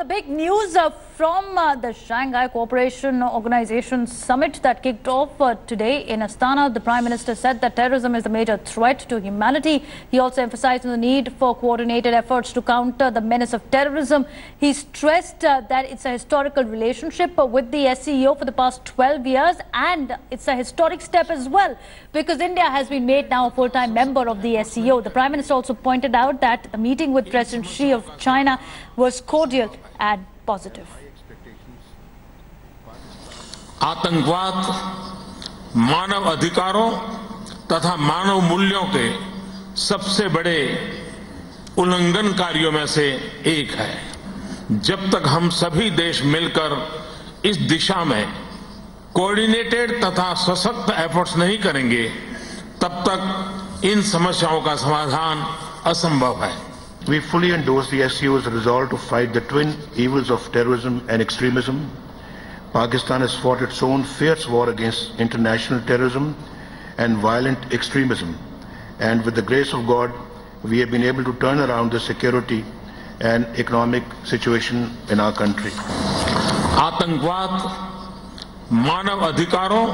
the big news from the Shanghai Cooperation Organization summit that kicked off today in Astana. The Prime Minister said that terrorism is a major threat to humanity. He also emphasized the need for coordinated efforts to counter the menace of terrorism. He stressed that it's a historical relationship with the SCO for the past 12 years, and it's a historic step as well because India has been made now a full-time member of the SCO. The Prime Minister also pointed out that the meeting with President Xi of China was cordial and positive. आतंकवाद मानव अधिकारों तथा मानव मूल्यों के सबसे बड़े उल्लंघनकारियों में से एक है। जब तक हम सभी देश मिलकर इस दिशा में कोऑर्डिनेटेड तथा सशक्त एफर्ट्स नहीं करेंगे, तब तक इन समस्याओं का समाधान असंभव है। We fully endorse the SCO's resolve to fight the twin evils of terrorism and extremism. Pakistan has fought its own fierce war against international terrorism and violent extremism. And with the grace of God, we have been able to turn around the security and economic situation in our country. आतंकवाद मानव अधिकारों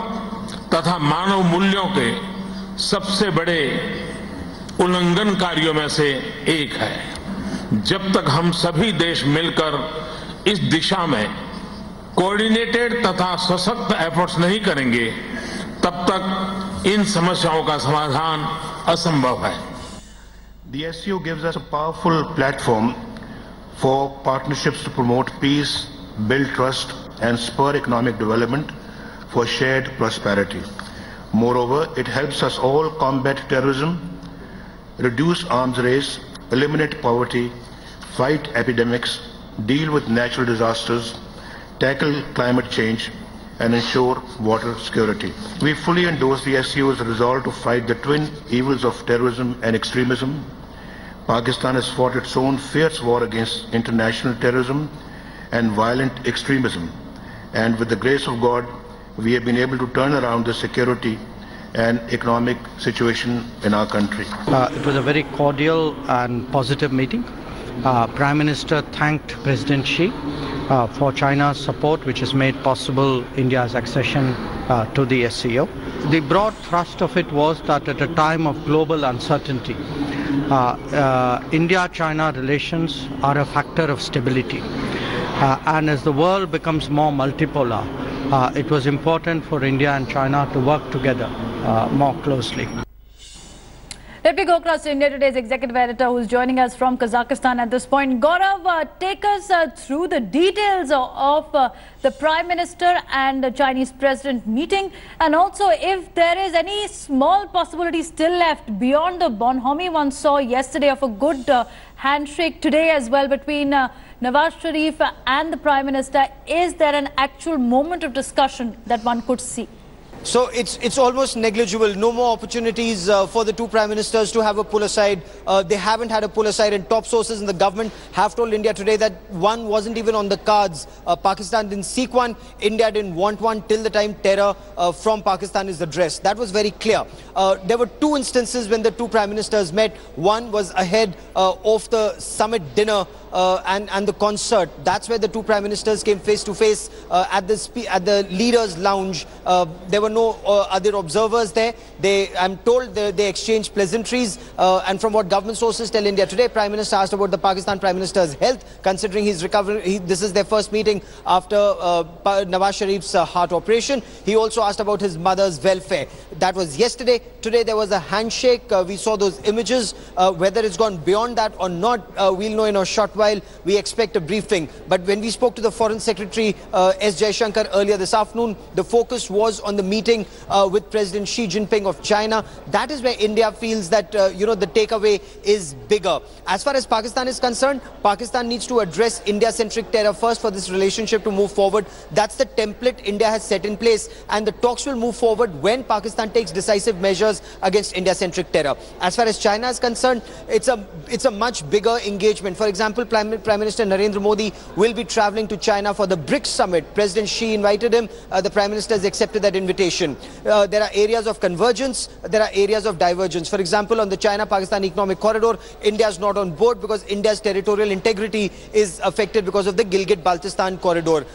तथा मानव मूल्यों के सबसे बड़े उल्लंघनकारियों में से एक है। जब तक हम सभी देश मिलकर इस दिशा में कोऑर्डिनेटेड तथा सशक्त एफर्ट्स नहीं करेंगे, तब तक इन समस्याओं का समाधान असंभव है। The SCO gives us a powerful platform for partnerships to promote peace, build trust, and spur economic development for shared prosperity. Moreover, it helps us all combat terrorism, reduce arms race, eliminate poverty, fight epidemics, deal with natural disasters, tackle climate change, and ensure water security. We fully endorse the SCO's resolve to fight the twin evils of terrorism and extremism. Pakistan has fought its own fierce war against international terrorism and violent extremism. And with the grace of God, we have been able to turn around the security and economic situation in our country. It was a very cordial and positive meeting. Prime Minister thanked President Xi for China's support, which has made possible India's accession to the SCO. The broad thrust of it was that at a time of global uncertainty, India-China relations are a factor of stability. And as the world becomes more multipolar, it was important for India and China to work together more closely. Let me go across to India Today's executive editor who is joining us from Kazakhstan at this point. Gaurav, take us through the details of the Prime Minister and the Chinese President meeting, and also if there is any small possibility still left beyond the bonhomie one saw yesterday of a good handshake today as well between Nawaz Sharif and the Prime Minister. Is there an actual moment of discussion that one could see? So it's almost negligible. No more opportunities for the two prime ministers to have a pull aside. They haven't had a pull aside, and top sources in the government have told India today that one wasn't even on the cards. Pakistan didn't seek one. India didn't want one till the time terror from Pakistan is addressed. That was very clear. There were two instances when the two prime ministers met. One was ahead of the summit dinner and the concert. That's where the two prime ministers came face to face at the leaders' lounge. There were no other observers there. I'm told they exchanged pleasantries, and from what government sources tell India today, Prime Minister asked about the Pakistan Prime Minister's health, considering his recovery. This is their first meeting after Nawaz Sharif's heart operation. He also asked about his mother's welfare. That was yesterday. Today there was a handshake. We saw those images. Whether it's gone beyond that or not, we'll know in a short while. We expect a briefing. But when we spoke to the Foreign Secretary S. Jaishankar earlier this afternoon, the focus was on the meeting with President Xi Jinping of China. That is where India feels that the takeaway is bigger. As far as Pakistan is concerned, Pakistan needs to address India-centric terror first for this relationship to move forward. That's the template India has set in place, and the talks will move forward when Pakistan takes decisive measures measures against India-centric terror. As far as China is concerned, it's a much bigger engagement. For example, Prime Minister Narendra Modi will be traveling to China for the BRICS summit. President Xi invited him. The Prime Minister has accepted that invitation. There are areas of convergence. There are areas of divergence. For example, on the China-Pakistan economic corridor, India is not on board because India's territorial integrity is affected because of the Gilgit-Baltistan corridor.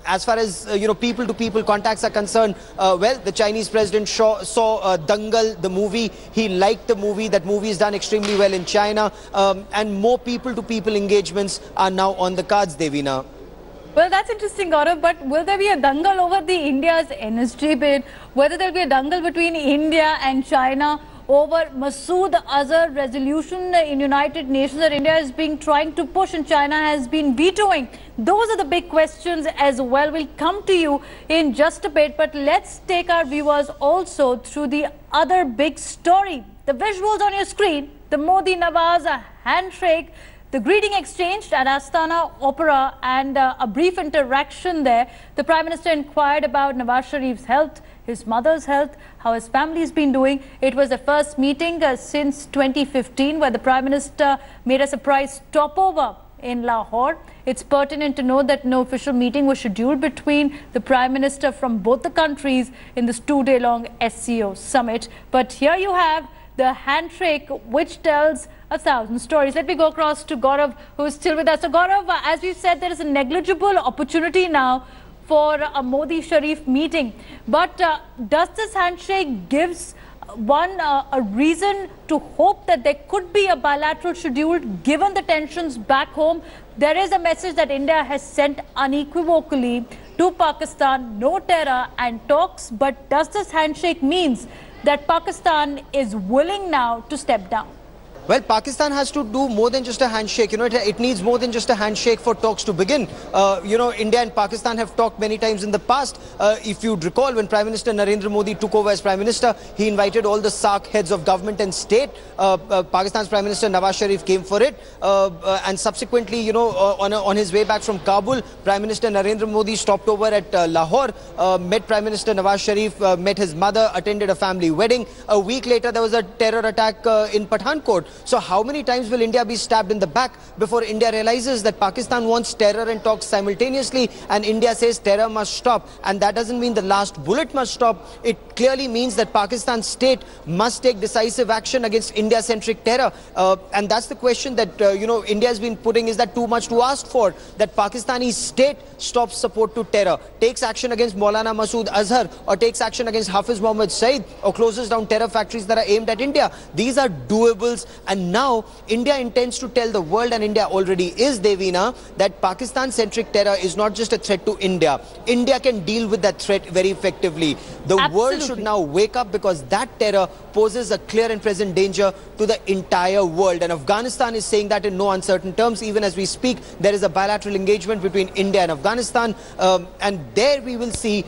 As far as people-to-people contacts are concerned, well, the Chinese president saw Dangal, the movie. He liked the movie. That movie is done extremely well in China, and more people-to-people engagements are now on the cards, Devina. Well, that's interesting, Gaurav, but will there be a dangle over the India's NSG bid? Whether there will be a dangle between India and China over Masood Azhar resolution in United Nations that India is trying to push and China has been vetoing? Those are the big questions as well. We'll come to you in just a bit, but let's take our viewers also through the other big story. The visuals on your screen, the Modi-Nawaz handshake, the greeting exchanged at Astana Opera, and a brief interaction there. The Prime Minister inquired about Nawaz Sharif's health, his mother's health, how his family's been doing. It was the first meeting since 2015 where the Prime Minister made a surprise stopover in Lahore. It's pertinent to note that no official meeting was scheduled between the Prime Minister from both the countries in this 2-day-long SCO summit. But here you have the handshake, which tells 1,000 stories. Let me go across to Gaurav, who is still with us. So Gaurav, as we said, there is a negligible opportunity now for a Modi-Sharif meeting. But does this handshake gives one a reason to hope that there could be a bilateral schedule given the tensions back home? There is a message that India has sent unequivocally to Pakistan, no terror and talks. But does this handshake means that Pakistan is willing now to step down? Well, Pakistan has to do more than just a handshake. It needs more than just a handshake for talks to begin. India and Pakistan have talked many times in the past. If you'd recall, when Prime Minister Narendra Modi took over as Prime Minister, he invited all the SAARC heads of government and state. Pakistan's Prime Minister Nawaz Sharif came for it. And subsequently, on his way back from Kabul, Prime Minister Narendra Modi stopped over at Lahore, met Prime Minister Nawaz Sharif, met his mother, attended a family wedding. A week later, there was a terror attack in Pathankot. So how many times will India be stabbed in the back before India realizes that Pakistan wants terror and talks simultaneously, and India says terror must stop? And that doesn't mean the last bullet must stop. It clearly means that Pakistan state must take decisive action against India-centric terror. And that's the question that, India has been putting. Is that too much to ask for? That Pakistani state stops support to terror, takes action against Maulana Masood Azhar, or takes action against Hafiz Mohammed Saeed, or closes down terror factories that are aimed at India. These are doables. And now India intends to tell the world, and India already is, Devina, that Pakistan-centric terror is not just a threat to India. India can deal with that threat very effectively. The world should now wake up, because that terror poses a clear and present danger to the entire world. And Afghanistan is saying that in no uncertain terms. Even as we speak, there is a bilateral engagement between India and Afghanistan. And there we will see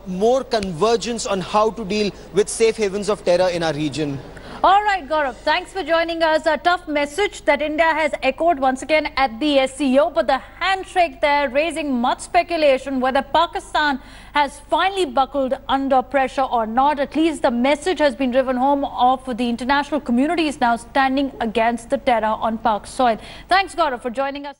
more convergence on how to deal with safe havens of terror in our region. All right, Gaurav, thanks for joining us. A tough message that India has echoed once again at the SCO, but the handshake there raising much speculation whether Pakistan has finally buckled under pressure or not. At least the message has been driven home of the international community is now standing against the terror on Pak soil. Thanks, Gaurav, for joining us.